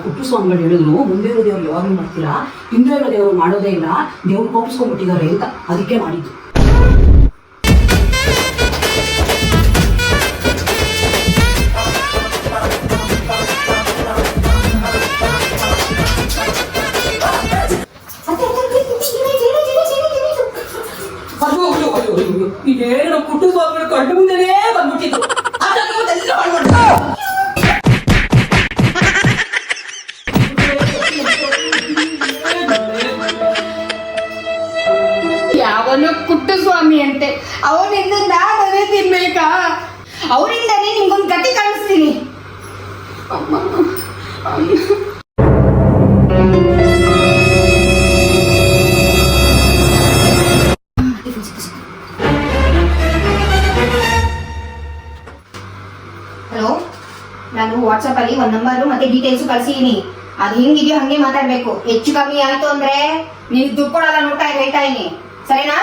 ಕುಟ್ಟು ಸ್ವಾಮಿಗಳು ಹೇಳಿದ್ರು, ಮುಂದೆ ಇರೋ ದೇವ್ರು ಯಾವಾಗಲೂ ಮಾಡ್ತೀರಾ, ಹಿಂದೆ ಇರೋ ದೇವ್ರು ಮಾಡೋದೇ ಇಲ್ಲ, ದೇವ್ರು ಕೋಪಿಸ್ಕೊಂಡ್ಬಿಟ್ಟಿದ್ದಾರೆ ಅಂತ, ಅದಕ್ಕೆ ಮಾಡಿದ್ದು. ಇದೇನು ಕುಟ್ಟು ಸ್ವಾಮಿಗಳು ಕಣ್ಣು ಮುಂದೆನೇ ಬಂದ್ಬಿಟ್ಟಿತ್ತು. ಯಾವನು ಕುಟ್ಟು ಸ್ವಾಮಿ ಅಂತೆ, ಅವನಿಂದ ನಾನೇ ತಿನ್ಬೇಕಾ? ಅವರಿಂದನೇ ನಿಮ್ಗೊಂದು ಗತಿ ಕಳಿಸ್ತೀನಿ. ಹಲೋ, ನಾನು ವಾಟ್ಸಪ್ ಅಲ್ಲಿ ಒಂದ್ ನಂಬರ್ ಮತ್ತೆ ಡೀಟೇಲ್ಸ್ ಕಳ್ಸಿದೀನಿ. ಅದು ಹೆಂಗಿದೆಯೋ ಹಂಗೆ ಮಾತಾಡ್ಬೇಕು. ಹೆಚ್ಚು ಕಮ್ಮಿ ಆಯ್ತು ಅಂದ್ರೆ ನೀವು ದುಡ್ಡು ಕೊಡಲ್ಲ, ನೋಡ್ತಾ ಹೇಳ್ತಾ ಇದೀನಿ, ಸರಿನಾ?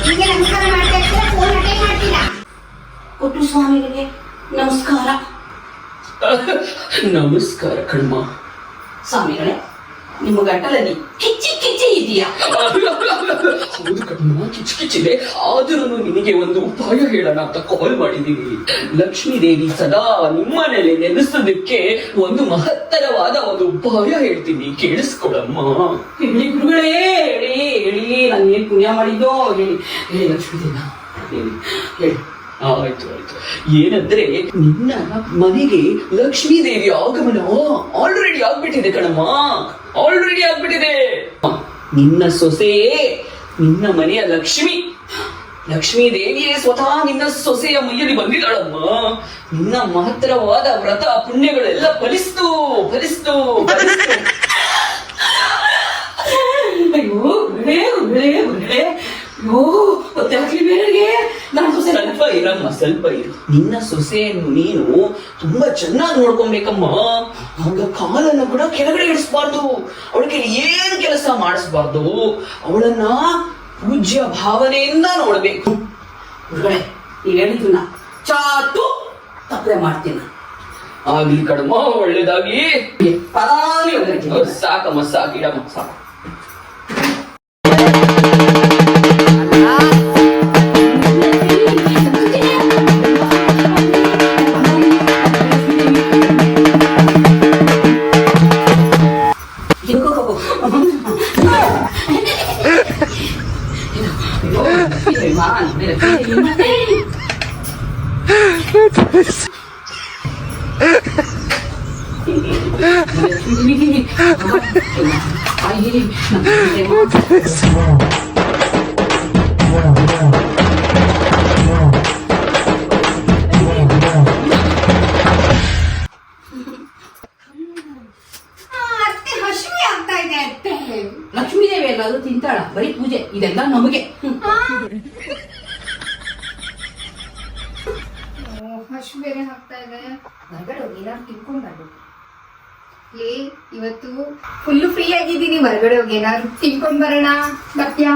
ಹಿಂಗೆ ನಮಸ್ಕಾರ ಮಾಡ್ತಾ ಇರ್ತೀರಾ, ಫೋನ್ ಅಟೆಂಡ್ ಮಾಡ್ತೀರಾ? ಕುಟ್ಟು ಸ್ವಾಮಿಗಳಿಗೆ ನಮಸ್ಕಾರ. ನಮಸ್ಕಾರ ಕಣ್ಮ. ಸ್ವಾಮಿಗಳೇ, ನಿಮ್ಮ ಗಂಟಲಲ್ಲಿ ಕಿಚ್ಚಿ ಕಿಚ್ಚಿ ಇದೆಯಾ? ಹೌದು ಕಣ್ಮ, ಕಿಚ್ಕಿಚ್ಚಿದೆ. ಆದರೂ ನಿನಗೆ ಒಂದು ಉಪಾಯ ಹೇಳೋಣ ಅಂತ ಕಾಲ್ ಮಾಡಿದೀನಿ. ಲಕ್ಷ್ಮೀ ದೇವಿ ಸದಾ ನಿಮ್ಮನೇಲಿ ನೆಲೆಸೋದಕ್ಕೆ ಒಂದು ಮಹತ್ತರವಾದ ಒಂದು ಉಪಾಯ ಹೇಳ್ತೀನಿ, ಕೇಳಿಸ್ಕೊಳಮ್ಮ. ಹೇಳಿ ಗುರುಗಳೇ, ಹೇಳಿ ಹೇಳಿ, ನಾನು ಏನ್ ಪುಣ್ಯ ಮಾಡಿದ್ದೋ ಹೇಳಿ ಹೇಳಿ. ಲಕ್ಷ್ಮೀ ದೇವ ಹೇಳಿ ಹೇಳಿ. ಆಯ್ತು ಆಯ್ತು. ಏನಂದ್ರೆ ನಿನ್ನ ಮನೆಗೆ ಲಕ್ಷ್ಮೀ ದೇವಿ ಆಗಮನ ಆಲ್ರೆಡಿ ಆಗ್ಬಿಟ್ಟಿದೆ ಕಣಮ್ಮ, ಆಲ್ರೆಡಿ ಆಗ್ಬಿಟ್ಟಿದೆ. ನಿನ್ನ ಸೊಸೆಯೇ ನಿನ್ನ ಮನೆಯ ಲಕ್ಷ್ಮಿ, ಲಕ್ಷ್ಮೀ ದೇವಿಯೇ ಸ್ವತಃ ನಿನ್ನ ಸೊಸೆಯ ಮೈಯಲ್ಲಿ ಬಂದಿದ್ದಾಳಮ್ಮ. ನಿನ್ನ ಮಹತ್ತರವಾದ ವ್ರತ ಪುಣ್ಯಗಳೆಲ್ಲ ಫಲಿಸ್ತು ಫಲಿಸ್ತು ಫಲಿಸ್ತು. ಅಯ್ಯೋ ಗುರುಗಳೇ ಗುರುಗಳೇ ಗುರುಗಳೇ, ಅಯ್ಯೋ ಗೊತ್ತಾಗ್ಲಿ ಬೇರೆಗೆ. ನಾನು ಸೊಸೆ ಸ್ವಲ್ಪ ಇರಮ್ಮ, ಸ್ವಲ್ಪ ಇರು. ನಿನ್ನ ಸೊಸೆಯನ್ನು ನೀನು ತುಂಬಾ ಚೆನ್ನಾಗಿ ನೋಡ್ಕೊಬೇಕಮ್ಮ. ಅವಳ ಕಾಲನ್ನು ಕೂಡ ಕೆಳಗಡೆ ಇಳಿಸಬಾರ್ದು, ಅವಳಿಗೆ ಏನು ಕೆಲಸ ಮಾಡಿಸ್ಬಾರ್ದು. ಅವಳನ್ನ ಪೂಜ್ಯ ಭಾವನೆಯಿಂದ ನೋಡ್ಬೇಕು. ಗುರುಗಳೇ, ನೀವ್ ಹೇಳಿದ್ನ ಚಾತು ತಪ್ಪದೆ ಮಾಡ್ತೀನಿ. ಆಗ್ಲಿ ಕಡಮ್ಮ, ಒಳ್ಳೇದಾಗಿ. ಪರಾನಿ ಒಳ್ಳೆ ಸಾಕಮ್ಮ, ಸಾಕಿಡಮ್ಮ, ಸಾಕು. ಲಕ್ಷ್ಮೀ ದೇವಿ ಎಲ್ಲಾದ್ರೂ ತಿಂತಾಳ? ಬರೀ ಪೂಜೆ, ಇದೆಲ್ಲ ನಮಗೆ. ಹಶು ಬೇರೆ ಆಗ್ತಾ ಇದೆ. ಹೊರಗಡೆ ಹೋಗಿ ಏನಾದ್ರು ತಿನ್ಕೊಂಡ್ ಬರ್ಬೇಕು. ಇವತ್ತು ಫುಲ್ ಫ್ರೀ ಆಗಿದ್ದೀನಿ, ಹೊರಗಡೆ ಹೋಗಿ ಏನಾದ್ರು ತಿನ್ಕೊಂಡ್ ಬರೋಣ. ಬರ್ತೀಯಾ?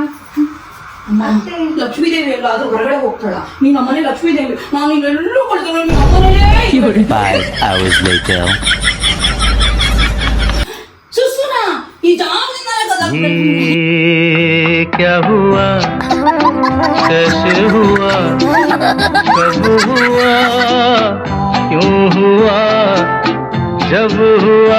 ಲಕ್ಷ್ಮೀ ದೇವಿ ಎಲ್ಲಾದ್ರೂ ಹೊರಗಡೆ ಹೋಗ್ತಾಳ? ನೀನ್ ನಮ್ಮನೆ ಲಕ್ಷ್ಮೀ ದೇವಿ, ನಾನು ಇಲ್ಲೆಲ್ಲೂ ಕೊಡ್ತೇನೆ. ಸುಸುನಾ ಈ ಜಾಗದಿಂದ क्या हुआ, कैसे हुआ, कब हुआ, क्यों हुआ, जब हुआ.